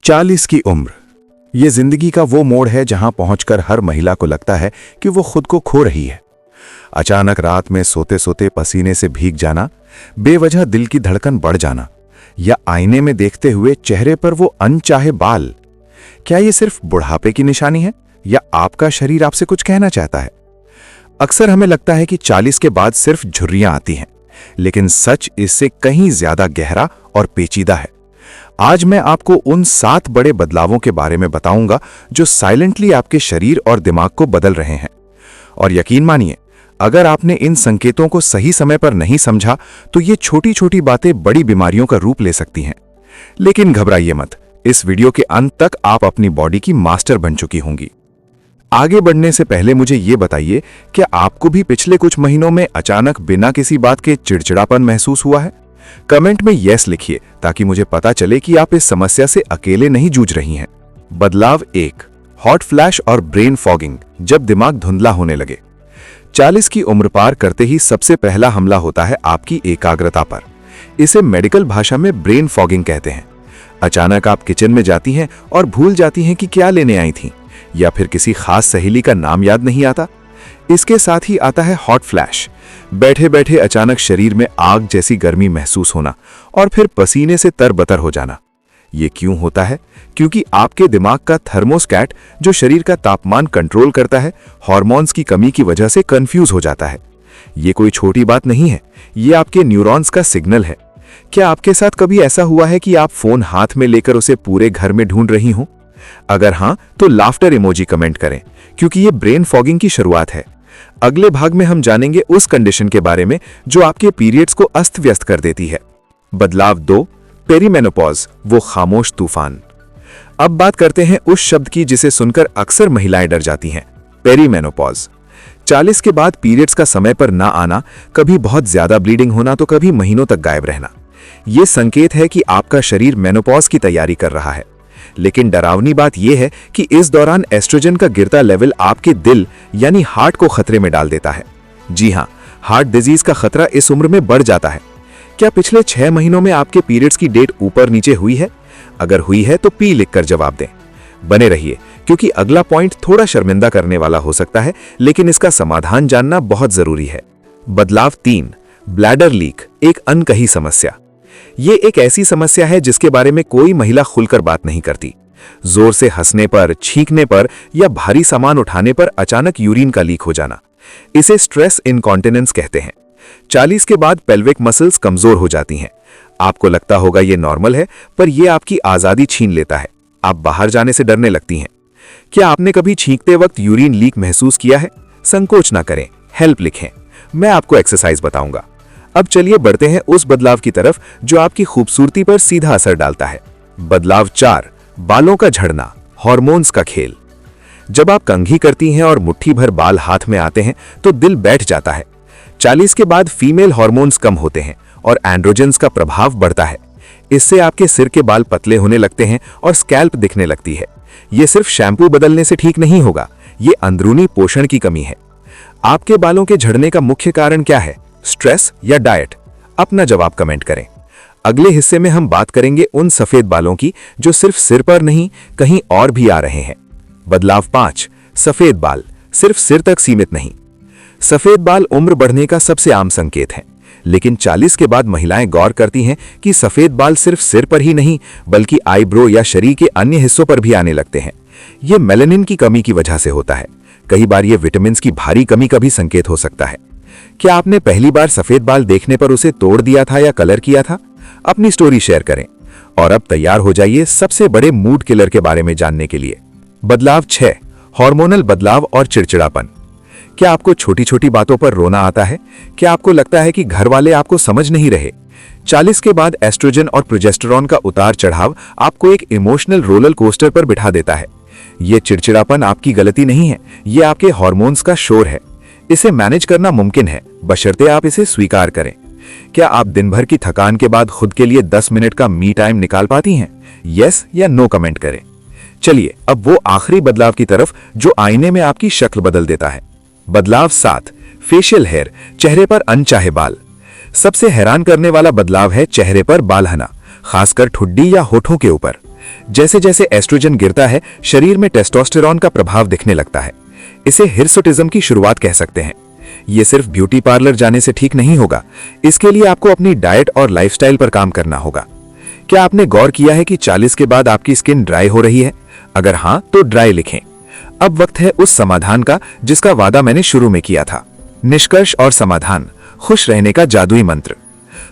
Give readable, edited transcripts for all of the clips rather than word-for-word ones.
40 की उम्र, ये जिंदगी का वो मोड़ है जहां पहुंचकर हर महिला को लगता है कि वो खुद को खो रही है। अचानक रात में सोते सोते पसीने से भीग जाना, बेवजह दिल की धड़कन बढ़ जाना, या आईने में देखते हुए चेहरे पर वो अनचाहे बाल। क्या ये सिर्फ बुढ़ापे की निशानी है या आपका शरीर आपसे कुछ कहना चाहता है? अक्सर हमें लगता है कि 40 के बाद सिर्फ झुर्रियां आती हैं, लेकिन सच इससे कहीं ज्यादा गहरा और पेचीदा है। आज मैं आपको उन 7 बड़े बदलावों के बारे में बताऊंगा जो साइलेंटली आपके शरीर और दिमाग को बदल रहे हैं। और यकीन मानिए, अगर आपने इन संकेतों को सही समय पर नहीं समझा तो ये छोटी छोटी बातें बड़ी बीमारियों का रूप ले सकती हैं। लेकिन घबराइए मत, इस वीडियो के अंत तक आप अपनी बॉडी की मास्टर बन चुकी होंगी। आगे बढ़ने से पहले मुझे ये बताइए, क्या आपको भी पिछले कुछ महीनों में अचानक बिना किसी बात के चिड़चिड़ापन महसूस हुआ है? कमेंट में यस लिखिए ताकि मुझे पता चले कि आप इस समस्या से अकेले नहीं जूझ रही हैं। बदलाव 1, हॉट फ्लैश और ब्रेन फॉगिंग, जब दिमाग धुंधला होने लगे। 40 की उम्र पार करते ही सबसे पहला हमला होता है आपकी एकाग्रता पर। इसे मेडिकल भाषा में ब्रेन फॉगिंग कहते हैं। अचानक आप किचन में जाती हैं और भूल जाती हैं कि क्या लेने आई थीं, या फिर किसी खास सहेली का नाम याद नहीं आता। इसके साथ ही आता है हॉट फ्लैश, बैठे बैठे अचानक शरीर में आग जैसी गर्मी महसूस होना और फिर पसीने से तरबतर हो जाना। ये क्यों होता है? क्योंकि आपके दिमाग का थर्मोस्टैट, जो शरीर का तापमान कंट्रोल करता है, हार्मोन्स की कमी की वजह से कंफ्यूज हो जाता है। ये कोई छोटी बात नहीं है, ये आपके न्यूरॉन्स का सिग्नल है। क्या आपके साथ कभी ऐसा हुआ है कि आप फोन हाथ में लेकर उसे पूरे घर में ढूंढ रही हो? अगर हां, तो लाफ्टर इमोजी कमेंट करें, क्योंकि ये ब्रेन फॉगिंग की शुरुआत है। अगले भाग में हम जानेंगे उस कंडीशन के बारे में जो आपके पीरियड्स को अस्त व्यस्त कर देती है। बदलाव 2, पेरीमेनोपॉज, वो खामोश तूफान। अब बात करते हैं उस शब्द की जिसे सुनकर अक्सर महिलाएं डर जाती हैं, पेरीमेनोपॉज। 40 के बाद पीरियड्स का समय पर ना आना, कभी बहुत ज्यादा ब्लीडिंग होना तो कभी महीनों तक गायब रहना, ये संकेत है कि आपका शरीर मेनोपॉज की तैयारी कर रहा है। लेकिन डरावनी बात यह है कि इस दौरान एस्ट्रोजन का गिरता लेवल आपके दिल यानी हार्ट को खतरे में डाल देता है। जी हां, हार्ट डिजीज का खतरा इस उम्र में बढ़ जाता है। क्या पिछले 6 महीनों में आपके पीरियड्स की डेट ऊपर नीचे हुई है? अगर हुई है तो पी लिखकर जवाब दें। बने रहिए, क्योंकि अगला पॉइंट थोड़ा शर्मिंदा करने वाला हो सकता है, लेकिन इसका समाधान जानना बहुत जरूरी है। बदलाव 3, ब्लैडर लीक, एक अनकही समस्या। ये एक ऐसी समस्या है जिसके बारे में कोई महिला खुलकर बात नहीं करती। जोर से हंसने पर, छींकने पर या भारी सामान उठाने पर अचानक यूरिन का लीक हो जाना, इसे स्ट्रेस इनकॉन्टिनेंस कहते हैं। 40 के बाद पेल्विक मसल्स कमजोर हो जाती हैं। आपको लगता होगा ये नॉर्मल है, पर यह आपकी आजादी छीन लेता है। आप बाहर जाने से डरने लगती हैं। क्या आपने कभी छींकते वक्त यूरिन लीक महसूस किया है? संकोच ना करें, हेल्प लिखें, मैं आपको एक्सरसाइज बताऊंगा। अब चलिए बढ़ते हैं उस बदलाव की तरफ जो आपकी खूबसूरती पर सीधा असर डालता है। बदलाव 4, बालों का झड़ना, हार्मोन्स का खेल। जब आप कंघी करती हैं और मुट्ठी भर बाल हाथ में आते हैं तो दिल बैठ जाता है। 40 के बाद फीमेल हार्मोन्स कम होते हैं और एंड्रोजन्स का प्रभाव बढ़ता है। इससे आपके सिर के बाल पतले होने लगते हैं और स्कैल्प दिखने लगती है। यह सिर्फ शैम्पू बदलने से ठीक नहीं होगा, ये अंदरूनी पोषण की कमी है। आपके बालों के झड़ने का मुख्य कारण क्या है? स्ट्रेस या डाइट? अपना जवाब कमेंट करें। अगले हिस्से में हम बात करेंगे उन सफेद बालों की जो सिर्फ सिर पर नहीं, कहीं और भी आ रहे हैं। बदलाव 5, सफेद बाल, सिर्फ सिर तक सीमित नहीं। सफेद बाल उम्र बढ़ने का सबसे आम संकेत है, लेकिन 40 के बाद महिलाएं गौर करती हैं कि सफेद बाल सिर्फ सिर पर ही नहीं, बल्कि आईब्रो या शरीर के अन्य हिस्सों पर भी आने लगते हैं। यह मेलानिन की कमी की वजह से होता है। कई बार यह विटामिन की भारी कमी का भी संकेत हो सकता है। क्या आपने पहली बार सफेद बाल देखने पर उसे तोड़ दिया था या कलर किया था? अपनी स्टोरी शेयर करें। और अब तैयार हो जाइए सबसे बड़े मूड किलर के बारे में जानने के लिए। बदलाव 6, हार्मोनल बदलाव और चिड़चिड़ापन। क्या आपको छोटी छोटी बातों पर रोना आता है? क्या आपको लगता है कि घर वाले आपको समझ नहीं रहे? 40 के बाद एस्ट्रोजन और प्रोजेस्टेरॉन का उतार चढ़ाव आपको एक इमोशनल रोलर कोस्टर पर बिठा देता है। यह चिड़चिड़ापन आपकी गलती नहीं है, यह आपके हार्मोन्स का शोर है। इसे मैनेज करना मुमकिन है, बशर्ते आप इसे स्वीकार करें। क्या आप दिन भर की थकान के बाद खुद के लिए 10 मिनट का मी टाइम निकाल पाती हैं? यस या नो कमेंट करें। चलिए अब वो आखिरी बदलाव की तरफ जो आईने में आपकी शक्ल बदल देता है। बदलाव 7, फेशियल हेयर, चेहरे पर अनचाहे बाल। सबसे हैरान करने वाला बदलाव है चेहरे पर बाल आना, खासकर ठुड्डी या होठों के ऊपर। जैसे जैसे एस्ट्रोजन गिरता है, शरीर में टेस्टोस्टेरोन का प्रभाव दिखने लगता है। इसे हिर्सुटिज्म की शुरुआत कह सकते हैं। ये सिर्फ ब्यूटी पार्लर जाने से ठीक नहीं होगा, इसके लिए आपको अपनी डाइट और लाइफस्टाइल पर काम करना होगा। क्या आपने गौर किया है कि 40 के बाद आपकी स्किन ड्राई हो रही है? अगर हां, तो ड्राई लिखें। अब वक्त है उस समाधान का जिसका वादा मैंने शुरू में किया था। निष्कर्ष और समाधान, खुश रहने का जादुई मंत्र।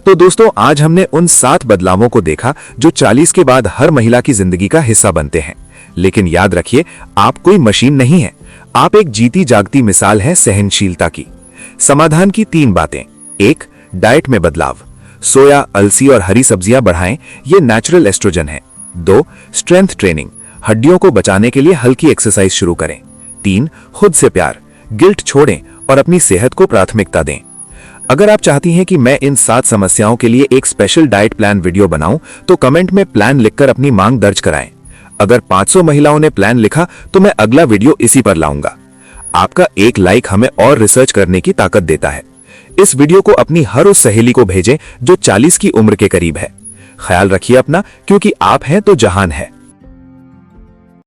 तो दोस्तों, आज हमने उन 7 बदलावों को देखा जो 40 के बाद हर महिला की जिंदगी का हिस्सा बनते हैं। लेकिन याद रखिए, आप कोई मशीन नहीं है, आप एक जीती जागती मिसाल है सहनशीलता की। समाधान की 3 बातें। 1. डाइट में बदलाव, सोया, अलसी और हरी सब्जियां बढ़ाएं, ये नेचुरल एस्ट्रोजन है। 2. स्ट्रेंथ ट्रेनिंग, हड्डियों को बचाने के लिए हल्की एक्सरसाइज शुरू करें। 3. खुद से प्यार, गिल्ट छोड़ें और अपनी सेहत को प्राथमिकता दें। अगर आप चाहती हैं कि मैं इन 7 समस्याओं के लिए एक स्पेशल डाइट प्लान वीडियो बनाऊं, तो कमेंट में प्लान लिखकर अपनी मांग दर्ज कराएं। अगर 500 महिलाओं ने प्लान लिखा तो मैं अगला वीडियो इसी पर लाऊंगा। आपका एक लाइक हमें और रिसर्च करने की ताकत देता है। इस वीडियो को अपनी हर उस सहेली को भेजें जो 40 की उम्र के करीब है। ख्याल रखिए अपना, क्योंकि आप हैं तो जहान है।